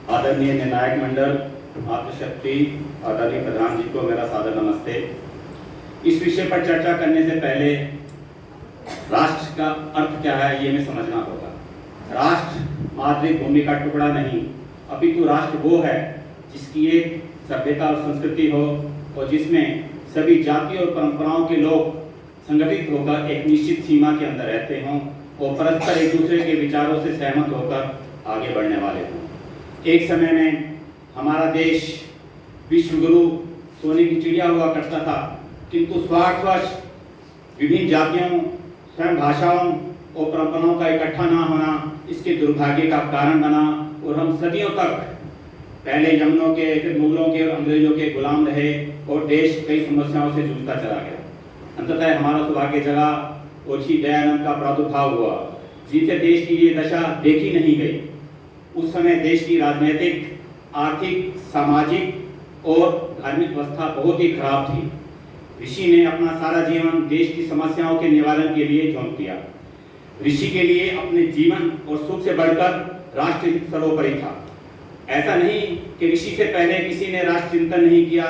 आदरणीय निर्णायक मंडल, मातृशक्ति, आदरणीय प्रधान जी को मेरा सादर नमस्ते। इस विषय पर चर्चा करने से पहले राष्ट्र का अर्थ क्या है ये हमें समझना होगा। राष्ट्र मातृभूमि का टुकड़ा नहीं, अपितु राष्ट्र वो है जिसकी एक सभ्यता और संस्कृति हो और जिसमें सभी जाति और परंपराओं के लोग संगठित होकर एक निश्चित सीमा के अंदर रहते हों और परस्पर एक दूसरे के विचारों से सहमत होकर आगे बढ़ने वाले हों। एक समय में हमारा देश विश्व गुरु सोने की चिड़िया हुआ करता था, किंतु स्वार्थवश विभिन्न जातियों, स्वयं भाषाओं और परंपराओं का इकट्ठा ना होना इसके दुर्भाग्य का कारण बना और हम सदियों तक पहले यमनों के, फिर मुगलों के और अंग्रेजों के गुलाम रहे और देश कई समस्याओं से जूझता चला गया। अंततः हमारा सौभाग्य जगा और श्री दयानंद का प्रादुर्भाव हुआ, जिनसे देश की ये दशा देखी नहीं गई। उस समय देश की राजनीतिक, आर्थिक, सामाजिक और धार्मिक व्यवस्था बहुत ही खराब थी। ऋषि ने अपना सारा जीवन देश की समस्याओं के निवारण के लिए झोंक दिया। ऋषि के लिए अपने जीवन और सुख से बढ़कर राष्ट्र हित सर्वोपरि था। ऐसा नहीं कि ऋषि से पहले किसी ने राष्ट्र चिंतन नहीं किया,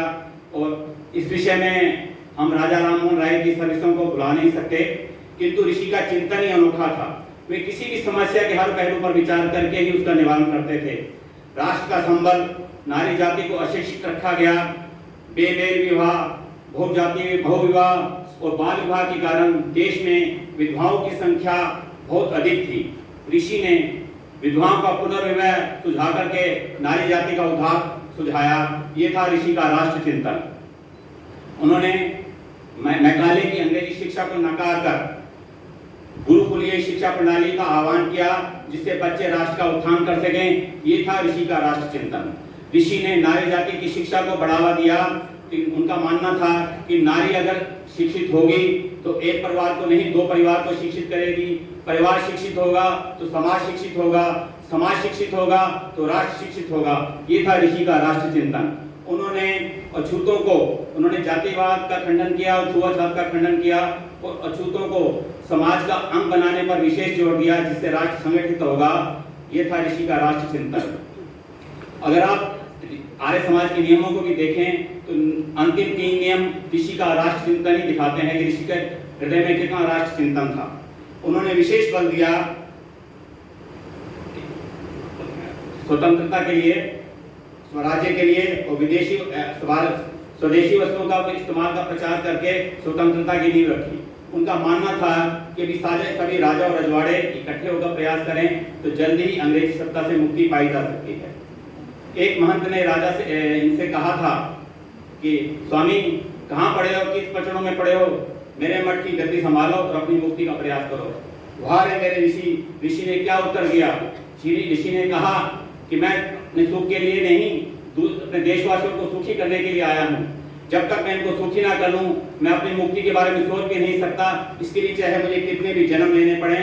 और इस विषय में हम राजा राममोहन राय की सर्विसों को भुला नहीं सकते, किंतु ऋषि का चिंतन ही अनोखा था। वे किसी भी समस्या के हर पहलू पर विचार करके ही उसका निवारण करते थे। राष्ट्र का संबल नारी जाति को अशिक्षित रखा गया। बेमेल विवाह, बहुजातीय बहुविवाह और बाल विवाह के कारण देश में विधवाओं की संख्या बहुत अधिक थी। ऋषि ने विधवाओं का पुनर्विवाह सुझा करके नारी जाति का उद्धार सुझाया। ये था ऋषि का राष्ट्र चिंतन। उन्होंने मैकाले की अंग्रेजी शिक्षा को नकार कर गुरुकुलीय शिक्षा प्रणाली का आह्वान किया, जिससे बच्चे राष्ट्र का उत्थान कर सकें। ये था ऋषि का राष्ट्र चिंतन। ऋषि ने नारी जाति की शिक्षा को बढ़ावा दिया। उनका मानना था कि नारी अगर शिक्षित होगी तो एक परिवार को नहीं, दो परिवार को शिक्षित करेगी। परिवार शिक्षित होगा तो समाज शिक्षित होगा, समाज शिक्षित होगा तो राष्ट्र शिक्षित होगा। ये था ऋषि का राष्ट्र चिंतन। उन्होंने अछूतों को, उन्होंने जातिवाद का खंडन किया और छुआछूत का खंडन किया और अछूतों को समाज का अंग बनाने पर विशेष जोर दिया, जिससे राष्ट्र संगठित होगा। ये था ऋषि का राष्ट्र चिंतन। अगर आप आर्य समाज के नियमों को भी देखें तो अंतिम 3 नियम ऋषि का राष्ट्र चिंतन ही दिखाते हैं कि ऋषि के हृदय में कितना राष्ट्र चिंतन था। उन्होंने विशेष बल दिया स्वतंत्रता के लिए, स्वराज्य के लिए और विदेशी स्वदेशी वस्तुओं का इस्तेमाल का प्रचार करके स्वतंत्रता की नींव रखी। उनका मानना था कि सभी राजा और रजवाड़े इकट्ठे होकर प्रयास करें तो जल्दी ही अंग्रेजी सत्ता से मुक्ति पाई जा सकती है। एक महंत ने राजा से इनसे कहा था कि स्वामी कहाँ पढ़े हो, किस पचड़ों में पढ़े हो, मेरे मठ की गद्दी संभालो और अपनी मुक्ति का प्रयास करो। वहां मेरे ऋषि। ऋषि ने क्या उत्तर दिया? ऋषि ने कहा कि मैं अपने सुख के लिए नहीं, अपने देशवासियों को सुखी करने के लिए आया हूँ। जब तक मैं इनको सुखी ना कर लूं, मैं अपनी मुक्ति के बारे में सोच भी नहीं सकता। इसके लिए चाहे मुझे कितने भी जन्म लेने पड़े।